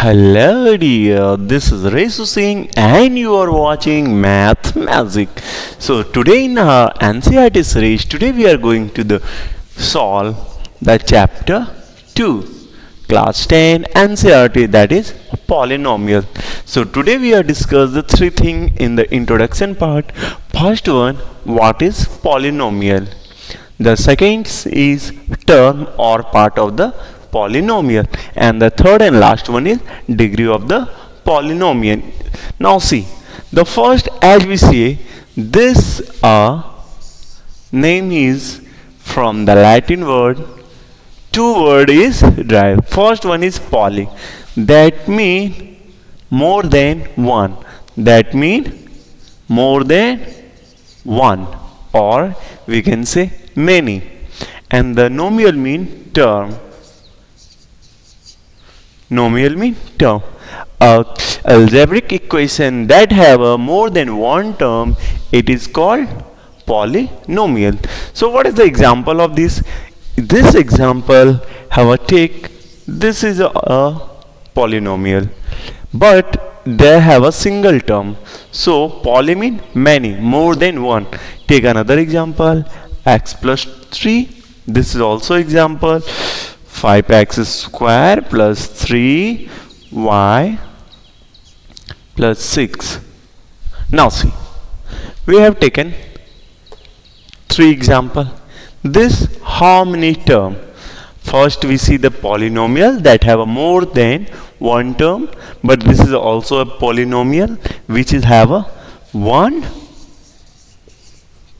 Hello dear, this is Resu Singh and you are watching Math Magic. So today in our NCERT series, today we are going to solve the chapter 2, class 10 NCERT, that is polynomial. So today we are discuss the three things in the introduction part. First one, what is polynomial? The second is term or part of the polynomial, and the third and last one is degree of the polynomial. Now see, the first, as we see, this name is from the Latin word. Two word is derived. First one is poly, that mean more than one. That mean more than one, or we can say many. And the nomial mean term. Nomial mean term. Algebraic equation that have a more than one term, it is called polynomial. So what is the example of this? This example have a take. This is a polynomial, but they have a single term. So poly mean many, more than one. Take another example, x plus 3. This is also example, 5x square plus 3y plus 6. Now see, we have taken three example. This how many term? First we see the polynomial that have a more than one term, but this is also a polynomial which is have a one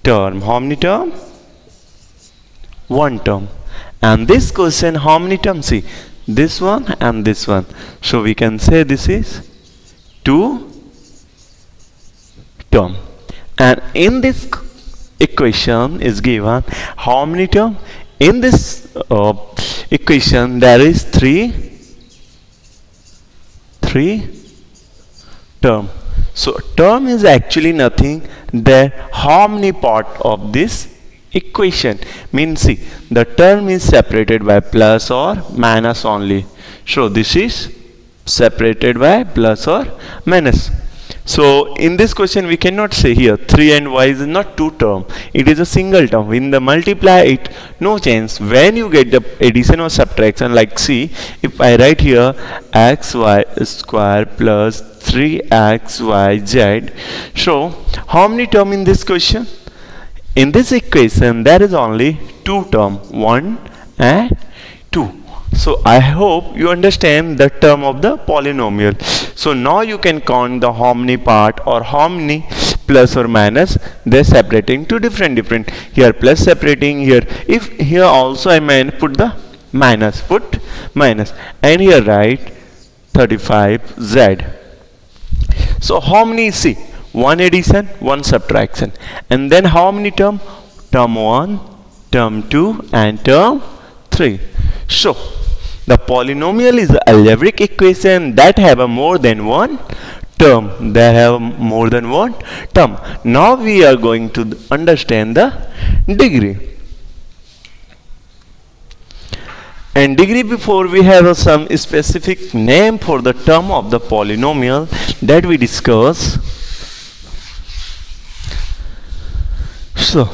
term. How many term? One term. And this question, how many terms? See, this one and this one. So we can say this is two term. And in this equation is given how many term? In this equation there is three term. So term is actually nothing that how many part of this equation. Means see, the term is separated by plus or minus only. So this is separated by plus or minus. So in this question we cannot say here 3 and y is not two term. It is a single term. When the multiply it, no chance. When you get the addition or subtraction, like see, if I write here xy square plus 3xyz. So how many term in this question? In this equation there is only two term, 1 and 2. So I hope you understand the term of the polynomial. So now you can count the how many part or how many plus or minus they separating to different. Here plus separating here. If here also I may put the minus, put minus, and here write 35z. So how many? See, one addition, one subtraction, and then how many term? Term 1, term 2 and term 3. So the polynomial is the algebraic equation that have a more than one term. They have more than one term. Now we are going to understand the degree. And degree, before we have some specific name for the term of the polynomial that we discuss. So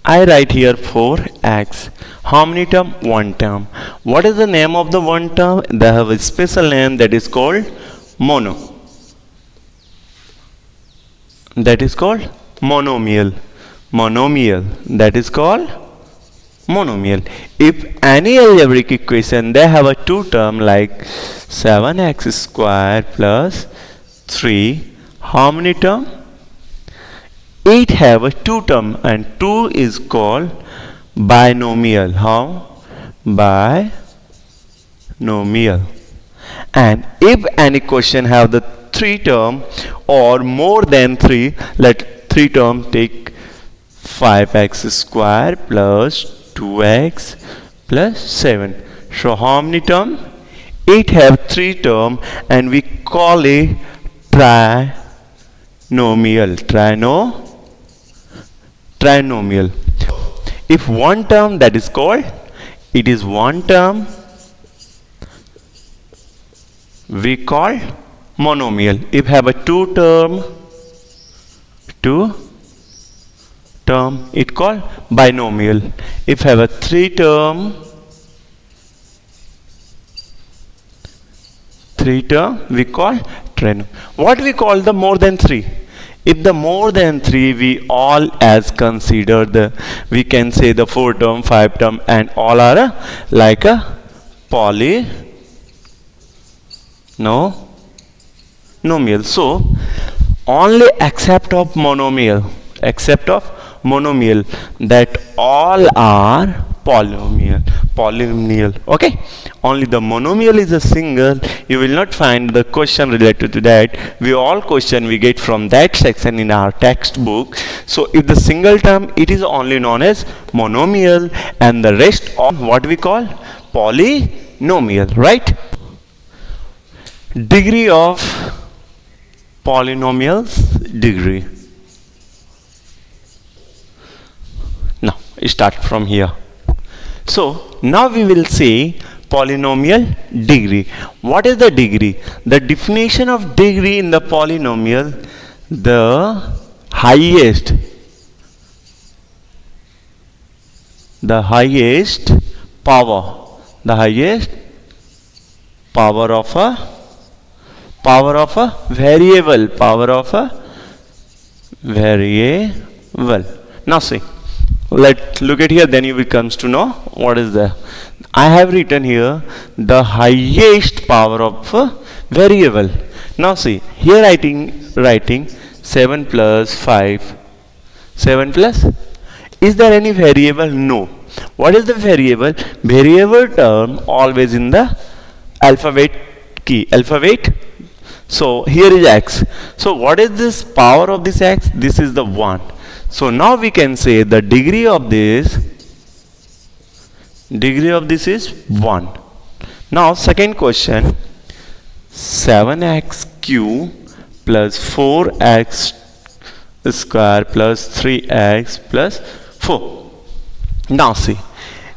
I write here 4x. How many term? One term. What is the name of the one term? They have a special name that is called mono. That is called monomial. That is called monomial. If any algebraic equation they have a two term like 7x square plus 3, how many term? It have a two term, and 2 is called binomial. How? Binomial. And if any question have the three term or more than 3, let 3 term, take 5x square plus 2x plus 7. So how many term? It have 3 term, and we call it trinomial. Trinomial. If one term, that is called, it is one term we call monomial. If have a two term, it called binomial. If have a three term, we call trinomial. What we call the more than three? If the more than three, we all as consider the, we can say the four term, five term, and all are like a polynomial. So only except of monomial, that all are polynomial. Okay, only the monomial is a single. You will not find the question related to that. All question we get from that section in our textbook. So if the single term, it is only known as monomial, and the rest of what we call polynomial, right? Degree of polynomials, degree. Now start from here. So now we will see polynomial degree. What is the degree? The definition of degree in the polynomial, the highest power of a variable, Now see, let's look at here, then you becomes to know what is the, I have written here the highest power of a variable. Now see, here writing 7 plus 5, 7 plus, is there any variable? No. What is the variable? Variable term always in the alphabet. So here is x. So what is this power of this x? This is the 1. So now we can say the degree of this is 1. Now second question, 7x cube plus 4x square plus 3x plus 4. Now see,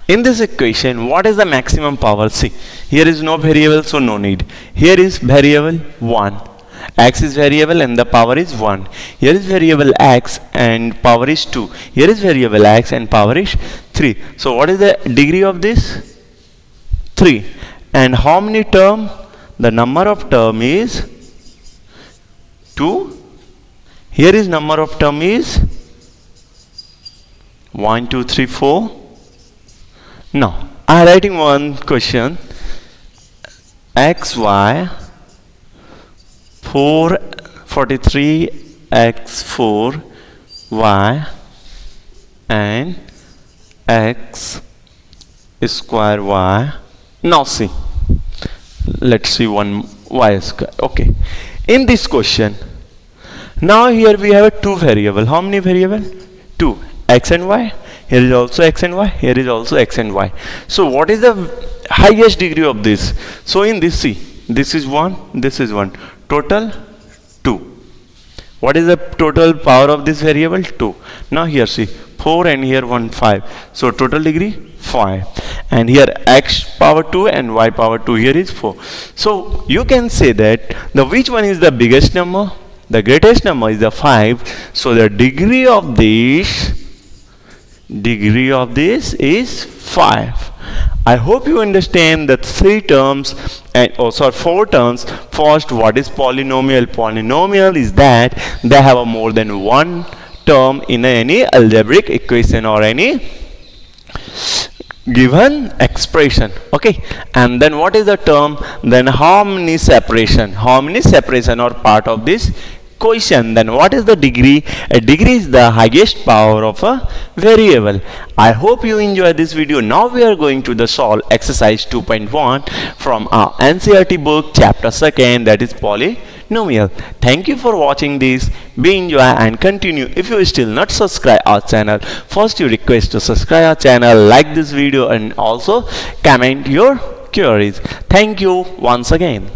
in this equation, what is the maximum power? See, here is no variable, so no need. Here is variable 1. X is variable and the power is 1. Here is variable x and power is 2. Here is variable x and power is 3. So what is the degree of this? 3. And how many term? The number of term is 2. Here is number of term is 1, 2, 3, 4. Now I am writing one question. xy 43x4 y and x square y. Now see, let's see one y square. Okay, in this question, now here we have a two variable. How many variable? 2, x and y. Here is also x and y. Here is also x and y. So what is the highest degree of this? So in this, see, this is 1, this is 1. Total 2. What is the total power of this variable? 2. Now here see, 4 and here 1, 5. So total degree 5. And here x power 2 and y power 2. Here is 4. So you can say that the which one is the biggest number? The greatest number is the 5. So the degree of this is 5. I hope you understand the 3 terms and also 4 terms. First, what is polynomial? Polynomial is that they have a more than one term in any algebraic equation or any given expression. Okay, and then what is the term? Then harmony separation or part of this question. Then what is the degree? A degree is the highest power of a variable. I hope you enjoyed this video. Now we are going to the solve exercise 2.1 from our NCERT book, chapter 2nd, that is polynomial. Thank you for watching this. Be enjoy and continue. If you still not subscribe our channel, first you request to subscribe our channel, like this video and also comment your queries. Thank you once again.